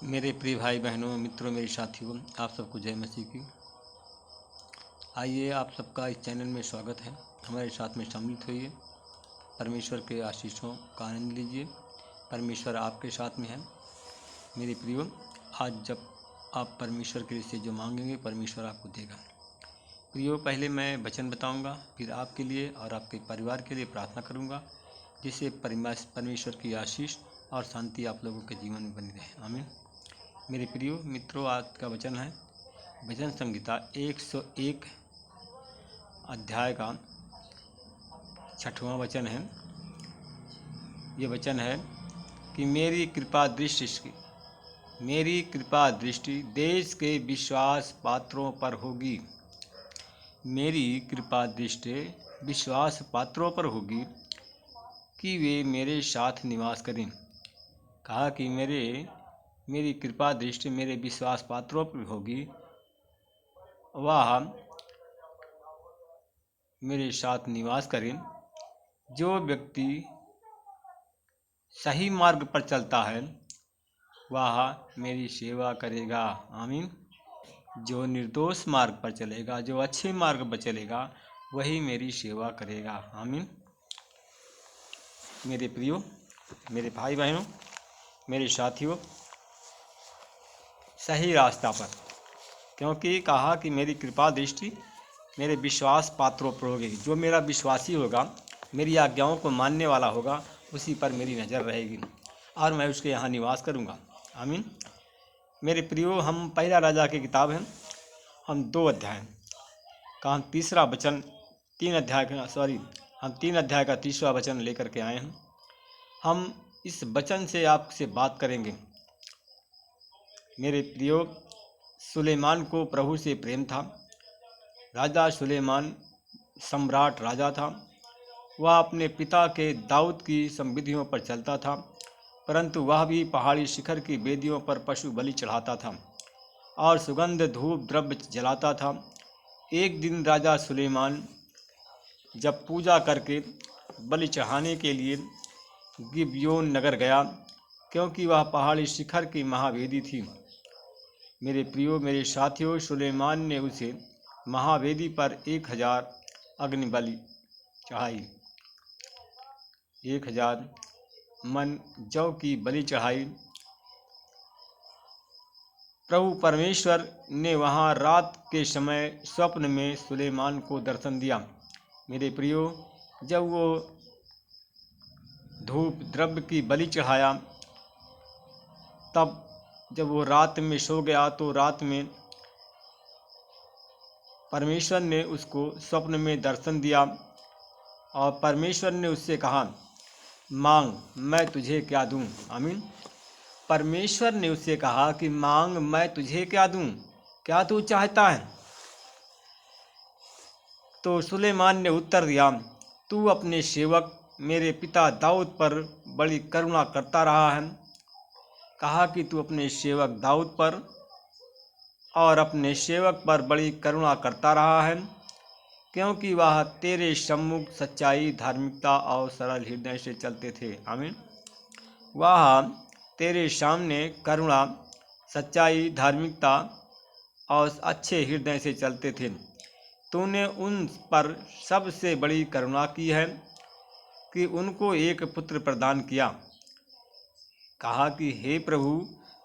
मेरे प्रिय भाई बहनों, मित्रों, मेरे साथियों, आप सबको जय मसीह की। आइए, आप सबका इस चैनल में स्वागत है। हमारे साथ में सम्मिलित होइए, परमेश्वर के आशीषों का आनंद लीजिए। परमेश्वर आपके साथ में है। मेरे प्रियो, आज जब आप परमेश्वर के लिए से जो मांगेंगे, परमेश्वर आपको देगा। प्रियो, पहले मैं वचन बताऊंगा, फिर आपके लिए और आपके परिवार के लिए प्रार्थना करूंगा, जिससे परमेश्वर की आशीष और शांति आप लोगों के जीवन में बनी रहे। आमीन। मेरे प्रियो मित्रों, आज का वचन है भजन संहिता 101 अध्याय का 6वां वचन है। ये वचन है कि मेरी कृपा दृष्टि देश के विश्वास पात्रों पर होगी। मेरी कृपा दृष्टि विश्वास पात्रों पर होगी कि वे मेरे साथ निवास करें। कहा कि मेरी कृपा दृष्टि मेरे विश्वास पात्रों पर होगी, वह मेरे साथ निवास करें। जो व्यक्ति सही मार्ग पर चलता है वह मेरी सेवा करेगा। आमीन। जो निर्दोष मार्ग पर चलेगा, जो अच्छे मार्ग पर चलेगा, वही मेरी सेवा करेगा। आमीन। मेरे प्रियो, मेरे भाई बहनों, मेरे साथियों, सही रास्ता पर, क्योंकि कहा कि मेरी कृपा दृष्टि मेरे विश्वास पात्रों पर होगी। जो मेरा विश्वासी होगा, मेरी आज्ञाओं को मानने वाला होगा, उसी पर मेरी नज़र रहेगी और मैं उसके यहाँ निवास करूँगा। आमीन। मेरे प्रियो, हम पहला राजा की किताब है, हम 2 अध्याय का हम तीसरा वचन 3 अध्याय का हम 3 अध्याय का 3वां वचन लेकर के आए हैं। हम इस वचन से आपसे बात करेंगे। मेरे प्रियो, सुलेमान को प्रभु से प्रेम था। राजा सुलेमान सम्राट राजा था। वह अपने पिता के दाऊद की संविधियों पर चलता था, परंतु वह भी पहाड़ी शिखर की वेदियों पर पशु बलि चढ़ाता था और सुगंध धूप द्रव्य जलाता था। एक दिन राजा सुलेमान जब पूजा करके बलि चढ़ाने के लिए गिबयोन नगर गया, क्योंकि वह पहाड़ी शिखर की महावेदी थी। मेरे प्रियो, मेरे साथियों, सुलेमान ने उसे महावेदी पर 1000 अग्नि बलि चढ़ाई, 1000 मन जौ की बलि चढ़ाई। प्रभु परमेश्वर ने वहाँ रात के समय स्वप्न में सुलेमान को दर्शन दिया। मेरे प्रियो, जब वो धूप द्रव्य की बलि चढ़ाया, तब जब वो रात में सो गया तो रात में परमेश्वर ने उसको स्वप्न में दर्शन दिया और परमेश्वर ने उससे कहा, मांग, मैं तुझे क्या दूं। आमीन। परमेश्वर ने उससे कहा कि मांग, मैं तुझे क्या दूं, क्या तू चाहता है। तो सुलेमान ने उत्तर दिया, तू अपने सेवक मेरे पिता दाऊद पर बड़ी करुणा करता रहा है। कहा कि तू अपने सेवक दाऊद पर और अपने सेवक पर बड़ी करुणा करता रहा है, क्योंकि वह तेरे सम्मुख सच्चाई, धार्मिकता और सरल हृदय से चलते थे। आमीन। वह तेरे सामने करुणा, सच्चाई, धार्मिकता और अच्छे हृदय से चलते थे। तूने उन पर सबसे बड़ी करुणा की है कि उनको एक पुत्र प्रदान किया। कहा कि हे प्रभु,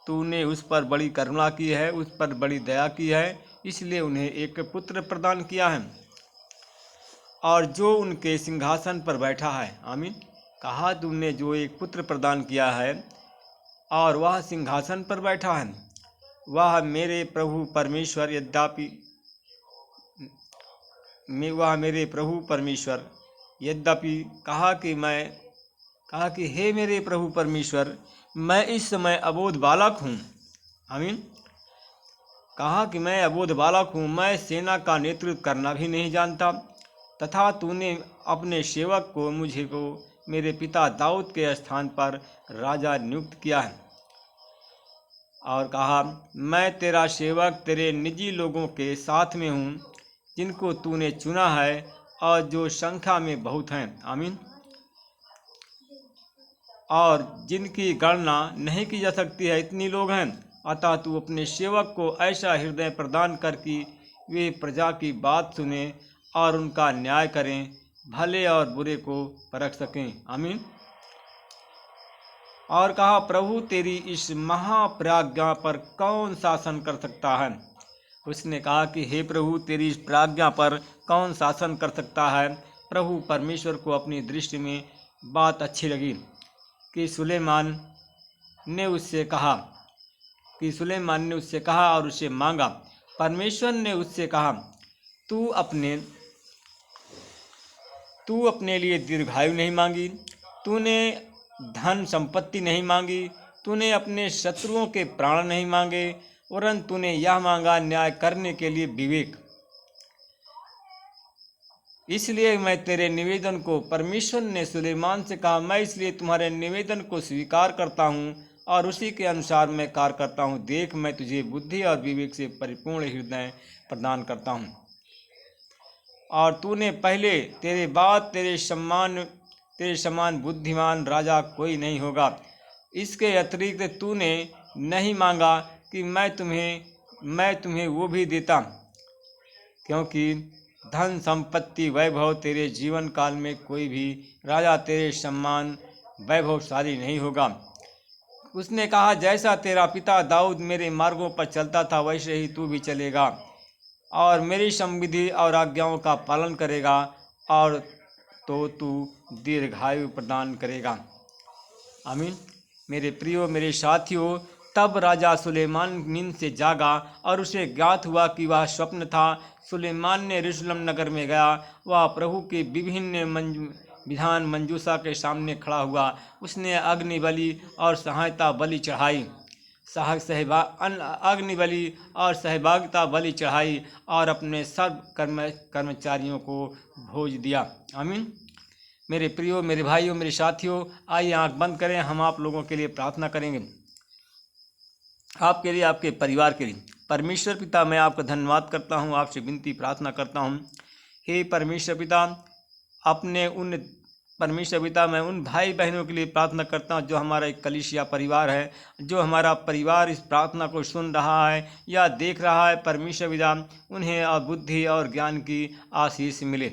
तूने उस पर बड़ी करुणा की है, उस पर बड़ी दया की है, इसलिए उन्हें एक पुत्र प्रदान किया है और जो उनके सिंहासन पर बैठा है। आमीन। कहा तूने जो एक पुत्र प्रदान किया है और वह सिंहासन पर बैठा है, वह मेरे प्रभु परमेश्वर यद्यपि कहा कि हे मेरे प्रभु परमेश्वर, मैं इस समय अबोध बालक हूँ। आमीन। कहा कि मैं अबोध बालक हूँ, मैं सेना का नेतृत्व करना भी नहीं जानता, तथा तूने अपने सेवक को मुझे मेरे पिता दाऊद के स्थान पर राजा नियुक्त किया है। और कहा, मैं तेरा सेवक तेरे निजी लोगों के साथ में हूँ, जिनको तूने चुना है और जो संख्या में बहुत हैं। आमीन। और जिनकी गणना नहीं की जा सकती है, इतनी लोग हैं। अतः तू अपने सेवक को ऐसा हृदय प्रदान कर कि वे प्रजा की बात सुने और उनका न्याय करें, भले और बुरे को परख सकें। आमीन। और कहा, प्रभु तेरी इस महाप्राज्ञा पर कौन शासन कर सकता है। उसने कहा कि हे प्रभु, तेरी इस प्राज्ञा पर कौन शासन कर सकता है। प्रभु परमेश्वर को अपनी दृष्टि में बात अच्छी लगी कि सुलेमान ने उससे कहा और उसे मांगा। परमेश्वर ने उससे कहा, तू अपने लिए दीर्घायु नहीं मांगी, तूने धन संपत्ति नहीं मांगी, तूने अपने शत्रुओं के प्राण नहीं मांगे, वरन तूने यह मांगा न्याय करने के लिए विवेक। इसलिए मैं तेरे निवेदन को, परमेश्वर ने सुलेमान से कहा, मैं इसलिए तुम्हारे निवेदन को स्वीकार करता हूँ और उसी के अनुसार मैं कार्य करता हूँ। देख, मैं तुझे बुद्धि और विवेक से परिपूर्ण हृदय प्रदान करता हूँ, और तूने पहले तेरे बाद तेरे समान बुद्धिमान राजा कोई नहीं होगा। इसके अतिरिक्त तूने नहीं मांगा कि मैं तुम्हें वो भी देता, क्योंकि धन संपत्ति वैभव तेरे जीवन काल में कोई भी राजा तेरे समान वैभवशाली नहीं होगा। उसने कहा, जैसा तेरा पिता दाऊद मेरे मार्गों पर चलता था, वैसे ही तू भी चलेगा और मेरी संविधि और आज्ञाओं का पालन करेगा, और तो तू दीर्घायु प्रदान करेगा। आमीन। मेरे प्रियो, मेरे साथियों, तब राजा सुलेमान नींद से जागा और उसे ज्ञात हुआ कि वह स्वप्न था। सुलेमान ने यरूशलेम नगर में गया। वह प्रभु के विभिन्न विधान मंजूषा के सामने खड़ा हुआ। उसने अग्नि बलि और सहायता बलि चढ़ाई, अग्नि बलि और सहभागिता बलि चढ़ाई और अपने सब कर्मचारियों को भोज दिया। आमीन। मेरे प्रियो, मेरे भाइयों, मेरे साथियों, आइए आंख बंद करें। हम आप लोगों के लिए प्रार्थना करेंगे, आपके लिए, आपके परिवार के लिए। परमेश्वर पिता, मैं आपका धन्यवाद करता हूँ, आपसे विनती प्रार्थना करता हूँ। हे परमेश्वर पिता, मैं उन भाई बहनों के लिए प्रार्थना करता हूँ जो हमारा एक कलीसिया परिवार है, जो हमारा परिवार इस प्रार्थना को सुन रहा है या देख रहा है। परमेश्वर पिता, उन्हें बुद्धि और ज्ञान की आशीष मिले।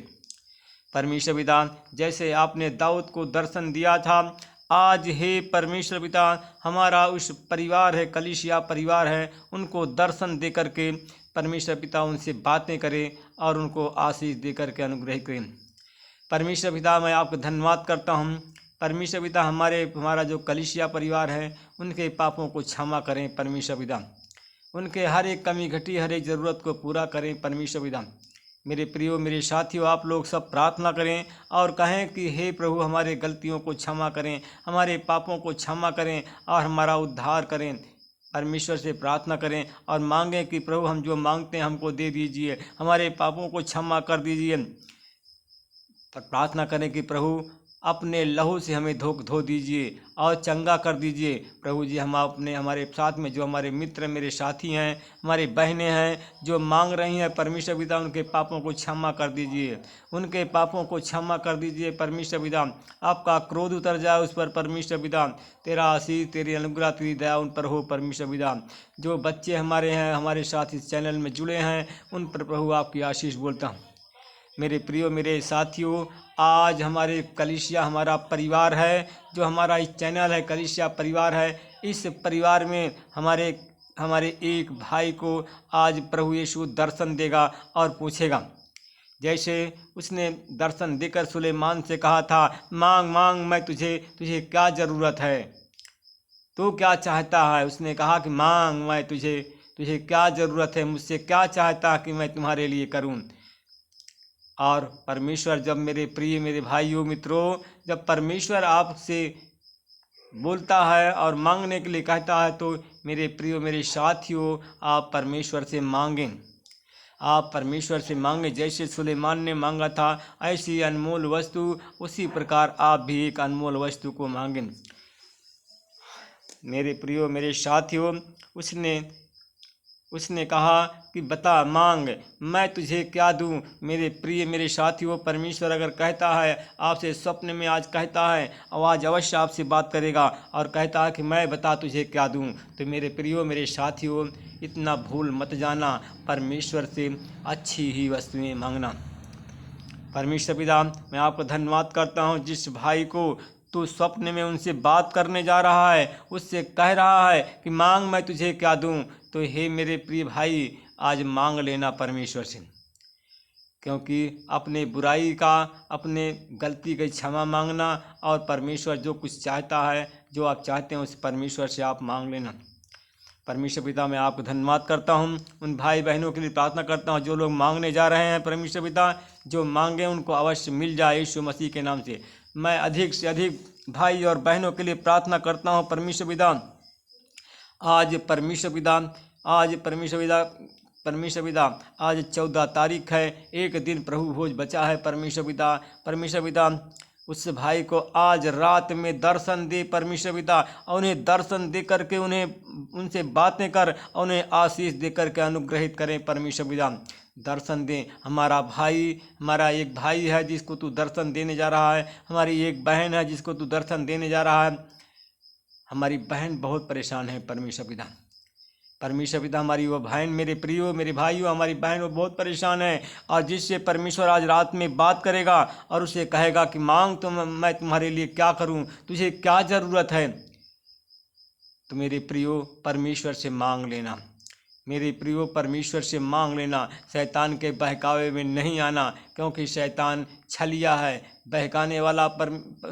परमेश्वर पिता, जैसे आपने दाऊद को दर्शन दिया था, आज हे परमेश्वर पिता, हमारा उस परिवार है, कलीसिया परिवार है, उनको दर्शन दे करके परमेश्वर पिता उनसे बातें करें और उनको आशीष दे करके अनुग्रह करें। परमेश्वर पिता, मैं आपका धन्यवाद करता हूँ। परमेश्वर पिता, हमारा जो कलीसिया परिवार है, उनके पापों को क्षमा करें। परमेश्वर पिता, उनके हर एक कमी घटी, हर एक ज़रूरत को पूरा करें। परमेश्वर पिता, मेरे प्रियो, मेरे साथियों, आप लोग सब प्रार्थना करें और कहें कि हे प्रभु, हमारे गलतियों को क्षमा करें, हमारे पापों को क्षमा करें और हमारा उद्धार करें। परमेश्वर से प्रार्थना करें और मांगें कि प्रभु, हम जो मांगते हैं हमको दे दीजिए, हमारे पापों को क्षमा कर दीजिए। प्रार्थना करें कि प्रभु, अपने लहू से हमें धो दीजिए और चंगा कर दीजिए। प्रभु जी, हमारे साथ में जो हमारे मित्र, मेरे साथी हैं, हमारे बहनें हैं जो मांग रही हैं, परमेश्वर पिता, उनके पापों को क्षमा कर दीजिए, उनके पापों को क्षमा कर दीजिए। परमेश्वर पिता, आपका क्रोध उतर जाए उस पर। परमेश्वर पिता, तेरा आशीष, तेरी अनुग्रह, तेरी दया उन पर हो। परमेश्वर पिता, जो बच्चे हमारे हैं, हमारे साथ इस चैनल में जुड़े हैं, उन पर प्रभु आपकी आशीष बोलता हूँ। मेरे प्रियो, मेरे साथियों, आज हमारे कलीसिया, हमारा परिवार है, जो हमारा इस चैनल है, कलीसिया परिवार है, इस परिवार में हमारे एक भाई को आज प्रभु यीशु दर्शन देगा और पूछेगा, जैसे उसने दर्शन देकर सुलेमान से कहा था, मांग मांग, मैं तुझे क्या ज़रूरत है, तू क्या चाहता है। उसने कहा कि मांग, मैं तुझे क्या ज़रूरत है, मुझसे क्या चाहता कि मैं तुम्हारे लिए करूं। और परमेश्वर, जब मेरे भाइयों, मित्रों, जब परमेश्वर आपसे बोलता है और मांगने के लिए कहता है, तो मेरे प्रियो, मेरे साथियों, आप परमेश्वर से मांगें। आप परमेश्वर से मांगें। जैसे सुलेमान ने मांगा था ऐसी अनमोल वस्तु, उसी प्रकार आप भी एक अनमोल वस्तु को मांगें। मेरे प्रियो, मेरे साथियों, उसने उसने कहा कि बता मांग, मैं तुझे क्या दूं। मेरे प्रिय मेरे साथियों, परमेश्वर अगर कहता है आपसे, स्वप्न में आज कहता है और आज अवश्य आपसे बात करेगा और कहता है कि मैं बता तुझे क्या दूं, तो मेरे प्रियो मेरे साथियों, इतना भूल मत जाना, परमेश्वर से अच्छी ही वस्तुएं मांगना। परमेश्वर पिता, मैं आपका धन्यवाद करता हूँ, जिस भाई को तू स्वप्न में उनसे बात करने जा रहा है, उससे कह रहा है कि मांग मैं तुझे क्या दूं, तो हे मेरे प्रिय भाई, आज मांग लेना परमेश्वर से, क्योंकि अपने बुराई का, अपने गलती की क्षमा मांगना, और परमेश्वर जो कुछ चाहता है, जो आप चाहते हैं उस परमेश्वर से आप मांग लेना। परमेश्वर पिता, मैं आपको धन्यवाद करता हूँ, उन भाई बहनों के लिए प्रार्थना करता हूँ जो लोग मांगने जा रहे हैं। परमेश्वर पिता, जो मांगे उनको अवश्य मिल जाए यीशु मसीह के नाम से। मैं अधिक से अधिक भाई और बहनों के लिए प्रार्थना करता हूँ परमेश्वर पिता। आज परमेश्वर पिता, आज परमेश्वर पिता, आज 14 तारीख है, एक दिन प्रभु भोज बचा है परमेश्वर पिता। परमेश्वर पिता, उस भाई को आज रात में दर्शन दे परमेश्वर पिता, और उन्हें दर्शन दे करके उन्हें उनसे बातें कर और उन्हें आशीष दे करके अनुग्रहित करें परमेश्वर पिता। दर्शन दें। हमारा भाई, हमारा एक भाई है जिसको तू दर्शन देने जा रहा है, हमारी एक बहन है जिसको तू दर्शन देने जा रहा है। हमारी बहन बहुत परेशान है परमेश्वर पिता। परमेश्वर पिता, हमारी वो बहन, मेरे प्रियो मेरे भाइयों, हमारी बहन वो बहुत परेशान है, और जिससे परमेश्वर आज रात में बात करेगा और उसे कहेगा कि मांग तो मैं तुम्हारे लिए क्या करूं, तुझे क्या ज़रूरत है। तो मेरे प्रियो, परमेश्वर से मांग लेना, मेरे प्रियो परमेश्वर से मांग लेना। शैतान के बहकावे में नहीं आना, क्योंकि शैतान छलिया है, बहकाने वाला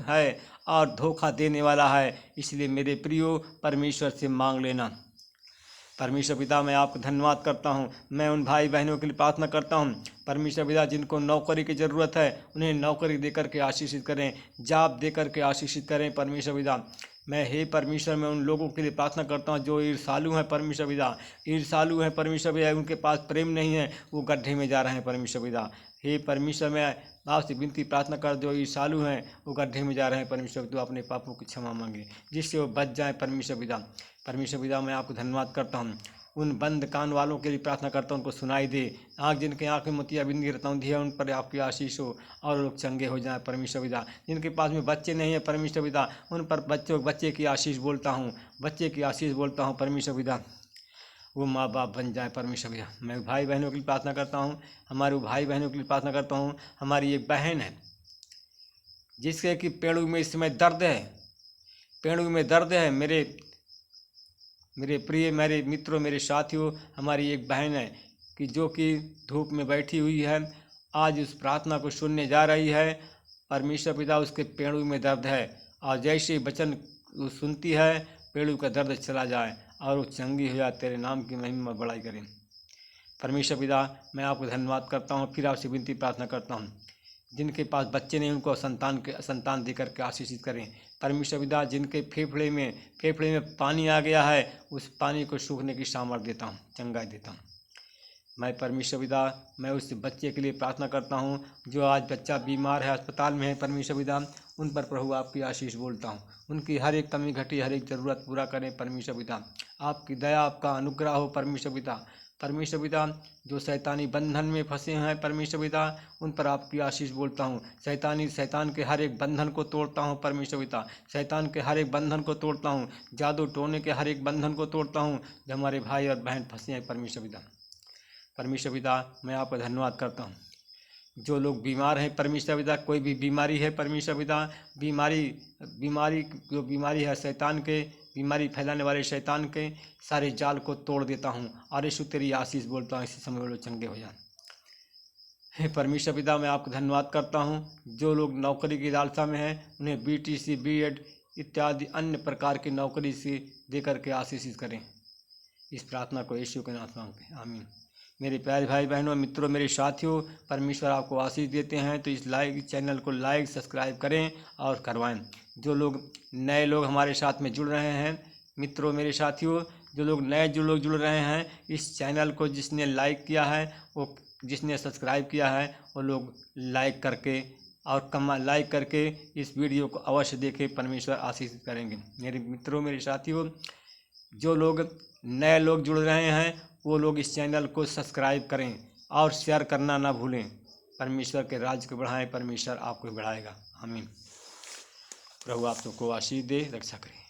है और धोखा देने वाला है। इसलिए मेरे प्रियो, परमेश्वर से मांग लेना। परमेश्वर पिता, मैं आपको धन्यवाद करता हूँ। मैं उन भाई बहनों के लिए प्रार्थना करता हूँ परमेश्वर पिता, जिनको नौकरी की ज़रूरत है, उन्हें नौकरी देकर के आशीषित करें, जॉब देकर के आशीषित करें परमेश्वर पिता। मैं हे परमेश्वर, मैं उन लोगों के लिए प्रार्थना करता हूँ जो ईर्षालु हैं परमेश्वर पिता, ईर्षालु हैं परमेश्वर पिता, उनके पास प्रेम नहीं है, वो गड्ढे में जा रहे हैं परमेश्वर पिता। हे परमेश्वर, मैं आपसे विनती प्रार्थना कर, जो ईर्षालु हैं वो गड्ढे में जा रहे हैं परमेश्वर, तो अपने पापों की क्षमा मांगे, जिससे वो बच जाएं परमेश्वर पिता। परमेश्वर पिता, मैं आपको धन्यवाद करता हूँ। उन बंद कान वालों के लिए प्रार्थना करता हूँ, उनको सुनाई दे। जिनके आँख में मोतियाबिंद गिरता हूँ, उन पर आपकी आशीष हो और लोग चंगे हो जाएं परमेश्वर पिता। जिनके पास में बच्चे नहीं है परमेश्वर पिता, उन पर बच्चे की आशीष बोलता हूँ, बच्चे की आशीष बोलता हूँ परमेश्वर पिता, वो माँ बाप बन जाए परमेश्वर पिता। मैं भाई बहनों के लिए प्रार्थना करता हूँ, हमारे भाई बहनों के लिए प्रार्थना करता हूँ। हमारी एक बहन है जिसके कि पेड़ों में इस समय दर्द है, पेड़ों में दर्द है। मेरे प्रिय, मेरे मित्रों, मेरे साथियों, हमारी एक बहन है कि जो कि धूप में बैठी हुई है, आज उस प्रार्थना को सुनने जा रही है परमेश्वर पिता। उसके पेड़ों में दर्द है, और जैसे ही वचन वो सुनती है, पेड़ों का दर्द चला जाए और वो चंगी हो जाए, तेरे नाम की महिमा बढ़ाई करें परमेश्वर पिता। मैं आपको धन्यवाद करता हूँ, फिर आपसे विनती प्रार्थना करता हूँ, जिनके पास बच्चे नहीं उनको संतान दे करके आशीषित करें परमेश्वर पिता। जिनके फेफड़े में पानी आ गया है, उस पानी को सूखने की सामर्थ्य देता हूँ, चंगाई देता हूँ मैं परमेश्वर पिता। मैं उस बच्चे के लिए प्रार्थना करता हूँ जो आज बच्चा बीमार है, अस्पताल में है परमेश्वर पिता। उन पर प्रभु आपकी आशीष बोलता हूँ, उनकी हर एक कमी घटी, हर एक ज़रूरत पूरा करें परमेश्वर पिता। आपकी दया, आपका अनुग्रह हो परमेश्वर पिता। परमेश्वर पिता, जो शैतानी बंधन में फंसे हैं परमेश्वर पिता, उन पर आपकी आशीष बोलता हूँ। शैतान के हर एक बंधन को तोड़ता हूँ परमेश्वर पिता, शैतान के हर एक बंधन को तोड़ता हूँ, जादू टोने के हर एक बंधन को तोड़ता हूँ, जो हमारे भाई और बहन फंसे हैं परमेश्वर पिता। परमेश्वर पिता, मैं आपका धन्यवाद करता हूँ। जो लोग बीमार हैं परमेश्वर पिता, कोई भी बीमारी है परमेश्वर पिता, जो बीमारी है शैतान के, बीमारी फैलाने वाले शैतान के सारे जाल को तोड़ देता हूँ, और यीशु तेरी आशीष बोलता हूँ, इसी समय वो लोग चंगे हो जाए। हे परमेश्वर पिता, मैं आपको धन्यवाद करता हूँ। जो लोग नौकरी की लालसा में हैं, उन्हें BTC, BEd इत्यादि अन्य प्रकार की नौकरी से दे करके आशीषित करें। इस प्रार्थना को यीशु के नाम से मांगते हैं, आमीन। मेरे प्यारे भाई बहनों, मित्रों, मेरे साथियों, परमेश्वर आपको आशीष देते हैं, तो इस चैनल को लाइक सब्सक्राइब करें और करवाएं। जो लोग नए लोग हमारे साथ में जुड़ रहे हैं, मित्रों, मेरे साथियों, जो लोग नए जुड़ रहे हैं, इस चैनल को जिसने लाइक किया है, वो जिसने सब्सक्राइब किया है, वो लोग लाइक करके इस वीडियो को अवश्य देखें, परमेश्वर आशीषित करेंगे। मेरे मित्रों, मेरे साथियों, जो लोग नए लोग जुड़ रहे हैं, वो लोग इस चैनल को सब्सक्राइब करें और शेयर करना ना भूलें। परमेश्वर के राज्य को बढ़ाएं, परमेश्वर आपको बढ़ाएगा। आमीन। प्रभु आप सबको आशीष दे, रक्षा करें।